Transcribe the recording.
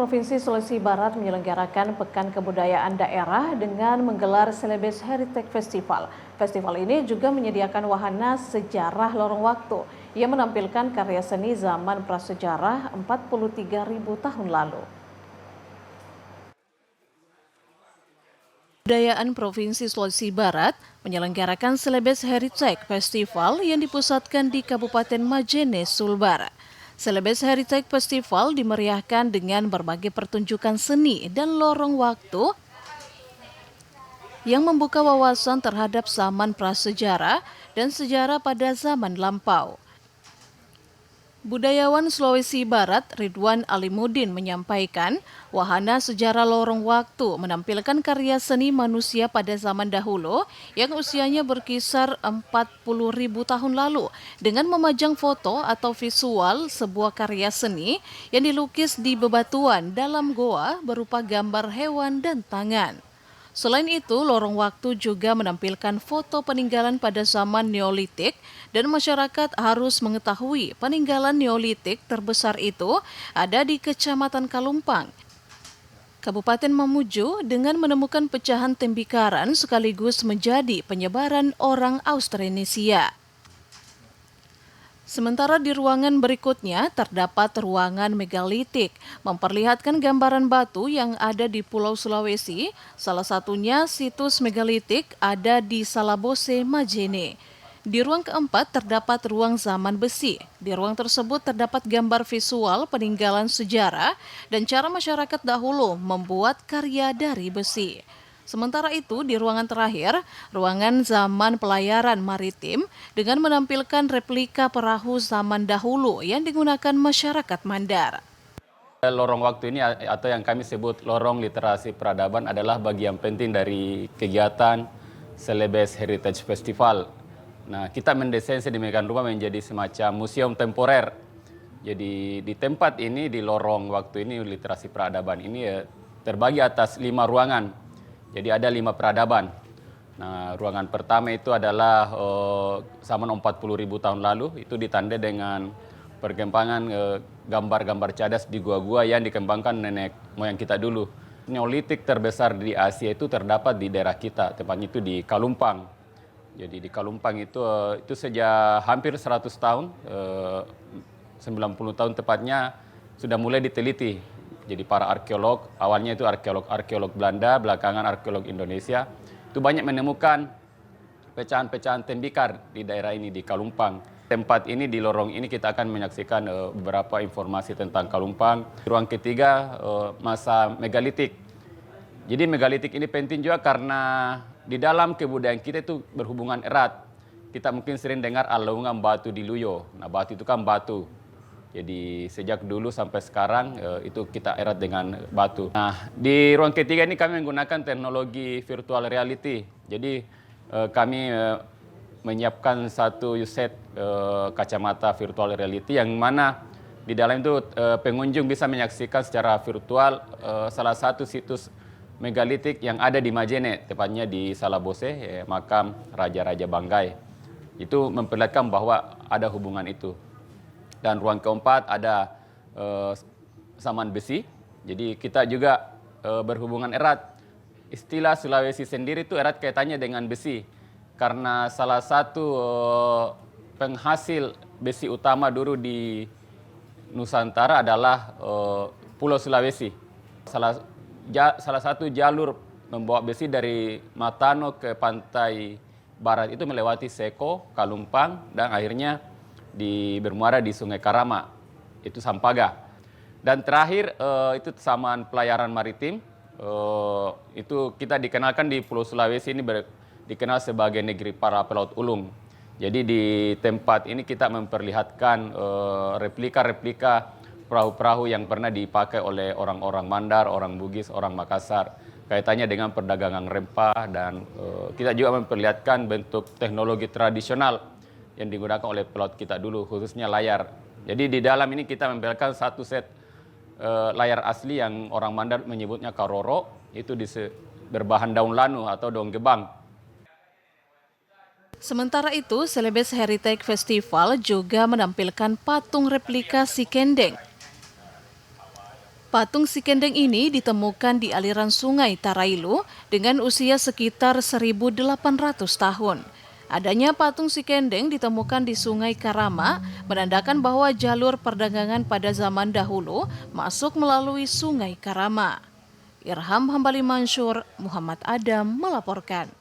Provinsi Sulawesi Barat menyelenggarakan Pekan Kebudayaan Daerah dengan menggelar Celebes Heritage Festival. Festival ini juga menyediakan wahana sejarah lorong waktu yang menampilkan karya seni zaman prasejarah 43.000 tahun lalu. Kebudayaan Provinsi Sulawesi Barat menyelenggarakan Celebes Heritage Festival yang dipusatkan di Kabupaten Majene, Sulbar. Celebes Heritage Festival dimeriahkan dengan berbagai pertunjukan seni dan lorong waktu yang membuka wawasan terhadap zaman prasejarah dan sejarah pada zaman lampau. Budayawan Sulawesi Barat Ridwan Alimuddin menyampaikan, wahana sejarah lorong waktu menampilkan karya seni manusia pada zaman dahulu yang usianya berkisar 40.000 tahun lalu dengan memajang foto atau visual sebuah karya seni yang dilukis di bebatuan dalam goa berupa gambar hewan dan tangan. Selain itu, lorong waktu juga menampilkan foto peninggalan pada zaman Neolitik dan masyarakat harus mengetahui peninggalan Neolitik terbesar itu ada di Kecamatan Kalumpang, Kabupaten Mamuju dengan menemukan pecahan tembikaran sekaligus menjadi penyebaran orang Austronesia. Sementara di ruangan berikutnya terdapat ruangan megalitik, memperlihatkan gambaran batu yang ada di Pulau Sulawesi, salah satunya situs megalitik ada di Salabose, Majene. Di ruang keempat terdapat ruang zaman besi. Di ruang tersebut terdapat gambar visual peninggalan sejarah dan cara masyarakat dahulu membuat karya dari besi. Sementara itu, di ruangan terakhir, ruangan zaman pelayaran maritim dengan menampilkan replika perahu zaman dahulu yang digunakan masyarakat Mandar. Lorong waktu ini atau yang kami sebut lorong literasi peradaban adalah bagian penting dari kegiatan Celebes Heritage Festival. Nah, kita mendesain sedemikian rupa menjadi semacam museum temporer. Jadi di tempat ini, di lorong waktu ini, literasi peradaban ini terbagi atas 5 ruangan. Jadi ada 5 peradaban. Nah, ruangan pertama itu adalah zaman 40.000 tahun lalu. Itu ditandai dengan perkembangan gambar-gambar cadas di gua-gua yang dikembangkan nenek moyang kita dulu. Neolitik terbesar di Asia itu terdapat di daerah kita, tepatnya itu di Kalumpang. Jadi di Kalumpang itu sejak hampir 100 tahun, 90 tahun tepatnya sudah mulai diteliti. Jadi para arkeolog, awalnya itu arkeolog Belanda, belakangan arkeolog Indonesia, itu banyak menemukan pecahan-pecahan tembikar di daerah ini, di Kalumpang. Tempat ini, di lorong ini kita akan menyaksikan beberapa informasi tentang Kalumpang. Ruang ketiga, masa megalitik. Jadi megalitik ini penting juga karena di dalam kebudayaan kita itu berhubungan erat. Kita mungkin sering dengar alungan batu di Luyo. Nah, batu itu kan batu. Jadi sejak dulu sampai sekarang itu kita erat dengan batu. Nah, di ruang ketiga ini kami menggunakan teknologi virtual reality. Jadi kami menyiapkan satu set kacamata virtual reality yang mana di dalam itu pengunjung bisa menyaksikan secara virtual salah satu situs megalitik yang ada di Majene, tepatnya di Salabose, makam Raja-Raja Banggai. Itu memperlihatkan bahwa ada hubungan itu. Dan ruang keempat ada saman besi. Jadi kita juga berhubungan erat. Istilah Sulawesi sendiri itu erat kaitannya dengan besi. Karena salah satu penghasil besi utama dulu di Nusantara adalah Pulau Sulawesi. Salah satu jalur membawa besi dari Matano ke pantai barat itu melewati Seko, Kalumpang, dan akhirnya bermuara di Sungai Karama, itu Sampaga. Dan terakhir itu saman pelayaran maritim, itu kita dikenalkan di Pulau Sulawesi ini dikenal sebagai negeri para pelaut ulung. Jadi di tempat ini kita memperlihatkan replika-replika perahu-perahu yang pernah dipakai oleh orang-orang Mandar, orang Bugis, orang Makassar. Kaitannya dengan perdagangan rempah dan kita juga memperlihatkan bentuk teknologi tradisional yang digunakan oleh pelaut kita dulu, khususnya layar. Jadi di dalam ini kita memperlihatkan satu set layar asli yang orang Mandar menyebutnya karoro, itu berbahan daun lanu atau daun gebang. Sementara itu, Celebes Heritage Festival juga menampilkan patung replika si Kendeng. Patung si kendeng ini ditemukan di aliran sungai Tarailu dengan usia sekitar 1.800 tahun. Adanya patung si kendeng ditemukan di Sungai Karama menandakan bahwa jalur perdagangan pada zaman dahulu masuk melalui Sungai Karama. Irham Hambali Mansur, Muhammad Adam melaporkan.